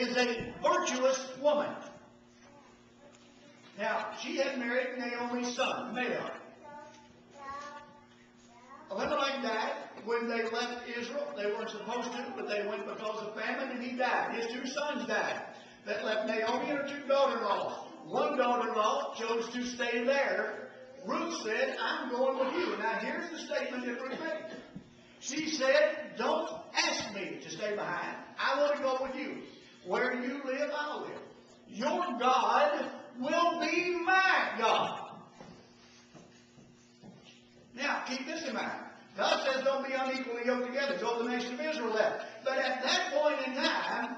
is a virtuous woman. Now, she had married Naomi's son, Mahon. Elimelech died when they left Israel. They weren't supposed to, but they went because of famine, and he died. His two sons died. That left Naomi and her two daughters-in-law. One daughter-in-law chose to stay there. Ruth said, I'm going with you. Now, here's the statement that Ruth made. She said, don't ask me to stay behind. I want to go with you. Where you live, I'll live. Your God will be my God. Now, keep this in mind. God says don't be unequally yoked together. So the nation of Israel left. But at that point in time,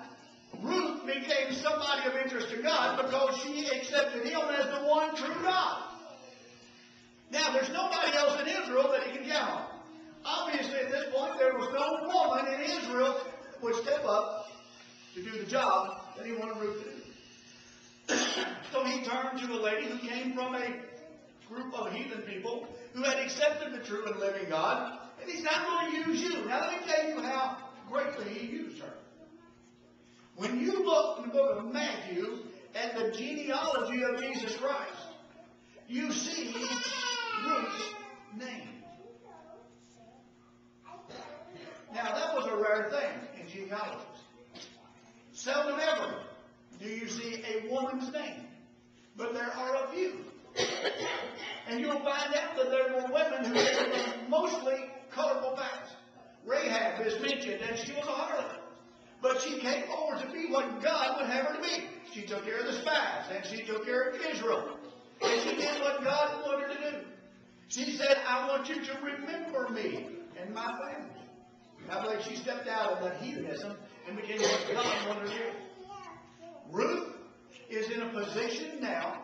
Ruth became somebody of interest to God because she accepted him as the one true God. Now, there's nobody else in Israel that he can count on. Obviously, at this point, there was no woman in Israel that would step up to do the job that he wanted Ruth to do. So he turned to a lady who came from a group of heathen people who had accepted the true and living God, and he said, I'm going to use you. Now, let me tell you how greatly he used her. When you look in the book of Matthew at the genealogy of Jesus Christ, you see Ruth's name. Now, that was a rare thing in genealogies. Seldom ever do you see a woman's name, but there are a few. And you'll find out that there were women who had mostly colorful past. Rahab is mentioned, and she was a harlot. But she came forward to be what God would have her to be. She took care of the spies, and she took care of Israel. And she did what God wanted her to do. She said, I want you to remember me and my family. I believe she stepped out of that heathenism and became what God wanted her to do. Ruth is in a position now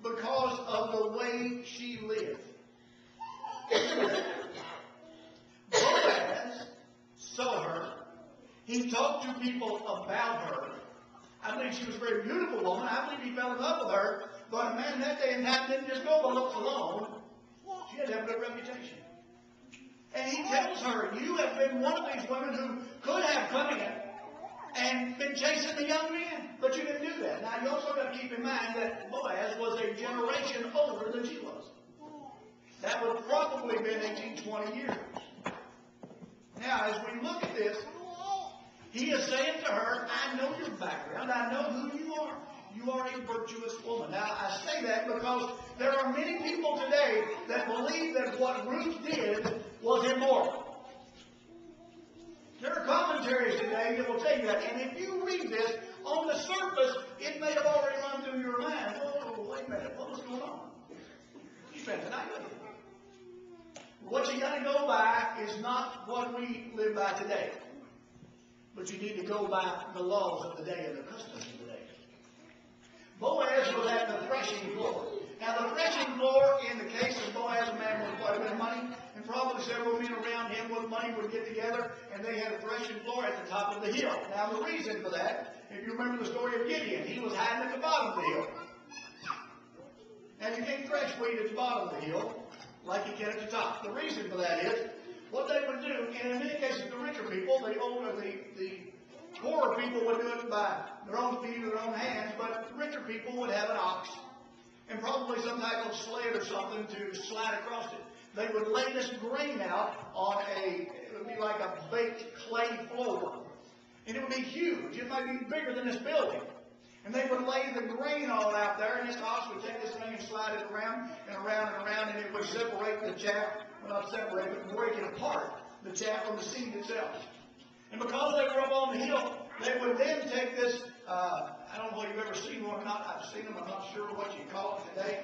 because of the way she lived. Boaz saw her. He talked to people about her. I believe she was a very beautiful woman. I believe he fell in love with her. But a man that day and time didn't just go by looks alone. She had to have a good reputation. And he tells her, you have been one of these women who could have come in and been chasing the young men, but you didn't do that. Now, you also got to keep in mind that Boaz was a generation older than she was. That would probably have been 18, 20 years. Now, as we look at this, he is saying to her, I know your background. I know who you are. You are a virtuous woman. Now, I say that because there are many people today that believe that what Ruth did was immoral. There are commentaries today that will tell you that. And if you read this, on the surface, it may have already run through your mind. Oh, wait a minute. What was going on? You spent the night with him. What you got to go by is not what we live by today. But you need to go by the laws of the day and the customs of the day. Boaz was at the threshing floor. Now, the threshing floor, in the case of Boaz, a man with quite a bit of money, and probably several men around him with money would get together, and they had a threshing floor at the top of the hill. Now, the reason for that, if you remember the story of Gideon, he was hiding at the bottom of the hill. And you can't thresh wheat at the bottom of the hill like you can at the top. The reason for that is, what they would do, and in many cases the richer people, the poorer people would do it by their own feet or their own hands, but the richer people would have an ox and probably some type of sled or something to slide across it. They would lay this grain out on it would be like a baked clay floor. And it would be huge. It might be bigger than this building. And they would lay the grain all out there, and this ox would take this thing and slide it around and around and around, and it would separate the chaff, well, not separate, but break it apart, the chaff from the seed itself. And because they were up on the hill, they would then take this, I don't know if you've ever seen one or not. I've seen them. I'm not sure what you call it today.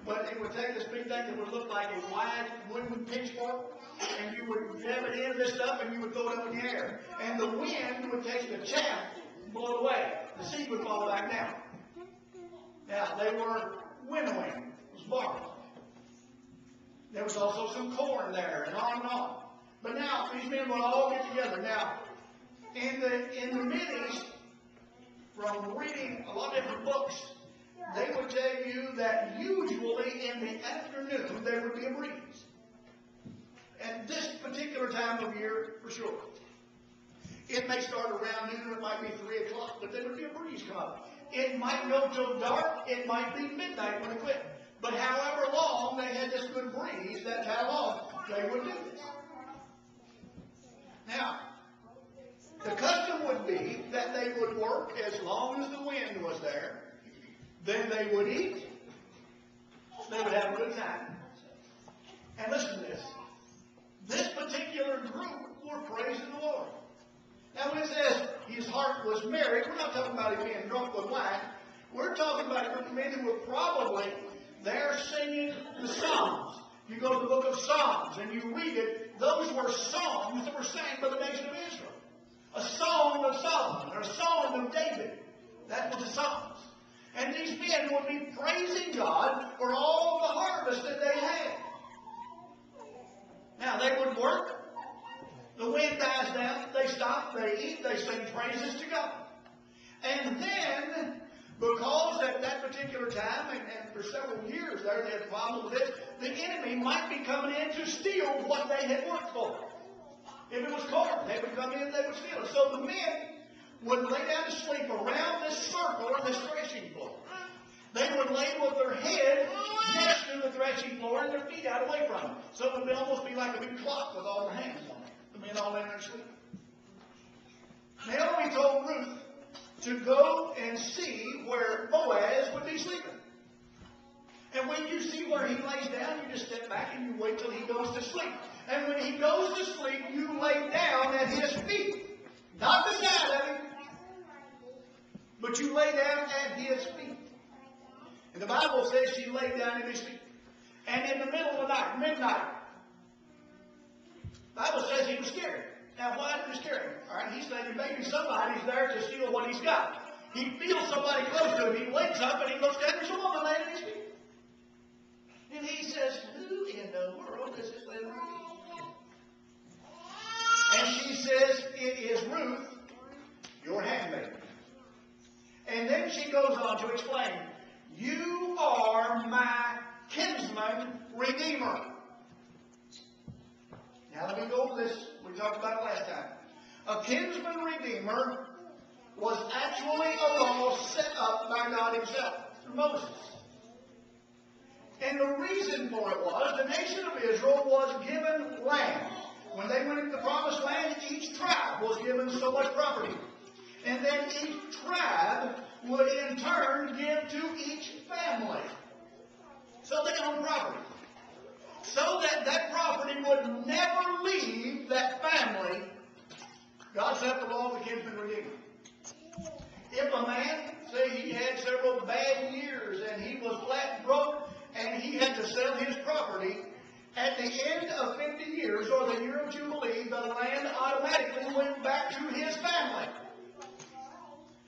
But it would take this big thing that would look like a wide wooden pitchfork, and you would jab it into this stuff, and you would throw it up in the air. And the wind would take the chaff and blow it away. The seed would fall back down. Now, they were winnowing. It was barley. There was also some corn there, and on and on. But now, these men would all get together. Now, in the Mideast, from reading a lot of different books, they would tell you that usually in the afternoon there would be a breeze. At this particular time of year, for sure. It may start around noon, or it might be 3 o'clock, but there would be a breeze come up. It might go till dark. It might be midnight when it quit. But however long they had this good breeze, that's how long they would do this. Now, the custom would be that they would work as long as the wind was there. Then they would eat. They would have a good time. And listen to this. This particular group were praising the Lord. Now when it says his heart was merry, we're not talking about him being drunk with wine. We're talking about a group of men who were probably there singing the Psalms. You go to the book of Psalms and you read it, those were songs that were sang by the nation of Israel. A song of Solomon, or a song of David. That was the Psalms. And these men would be praising God for all the harvest that they had. Now, they would work. The wind dies down. They stop. They eat. They sing praises to God. And then, because at that particular time, and for several years there, they had a problem with this, the enemy might be coming in to steal what they had worked for. If it was corn, they would come in, they would steal it. So the men would lay down to sleep around this circle or this threshing floor. They would lay with their head next to the threshing floor and their feet out away from it. So it would almost be like a big clock with all their hands on it. The men all laying there sleeping. Naomi told Ruth to go and see where Boaz would be sleeping. And when you see where he lays down, you just step back and you wait till he goes to sleep. And when he goes to sleep, you lay down at his feet. Not beside of him, but you lay down at his feet. And the Bible says she laid down at his feet. And in the middle of the night, midnight, the Bible says he was scared. Now, why did he scare him? All right, he's thinking maybe somebody's there to steal what he's got. He feels somebody close to him. He wakes up and he looks down. There's a woman laying at his feet. And he says, who in the world is this lady? And she says, it is Ruth, your handmaid. And then she goes on to explain, you are my kinsman redeemer. Now let me go over this. We talked about it last time. A kinsman redeemer was actually a law set up by God himself through Moses. And the reason for it was the nation of Israel was given land. When they went into the promised land, each tribe was given so much property. And then each tribe would in turn give to each family. So they owned property. So that that property would never leave that family. God set the law of the kinsman redeemer. If a man, say he had several bad years and he was flat broke and he had to sell his property, at the end of 50 years or the year of Jubilee, the land automatically went back to his family.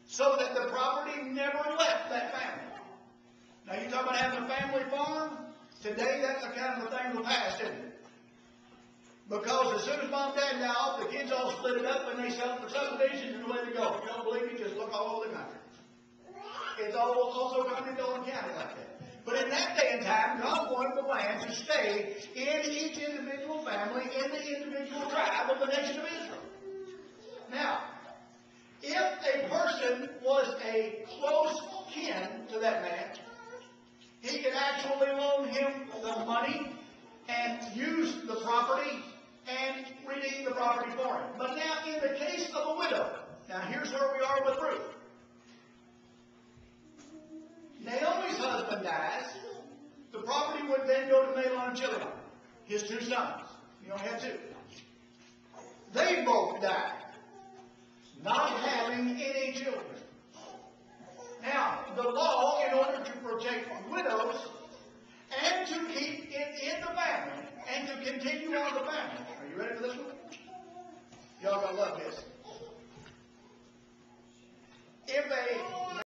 So that the property never left that family. Now you talk about having a family farm? Today that's a kind of a thing of the past, isn't it? Because as soon as mom and dad die off, the kids all split it up and they sell it for subdivisions and away they go. If you don't believe me, just look all over the country. It's also come in Dolan County like that. But in that day and time, God wanted the land to stay in each individual family, in the individual tribe of the nation of Israel. Now, if a person was a close kin to that man, he could actually loan him the money and use the property and redeem the property for him. But now, in the case of a widow, now here's where we are with Ruth. Naomi's husband dies. The property would then go to Mahlon and Chilion, his two sons. He only had two. They both died, not having any children. Now, the law, in order to protect widows and to keep it in the family and to continue on the family. Are you ready for this one? Y'all gonna love this.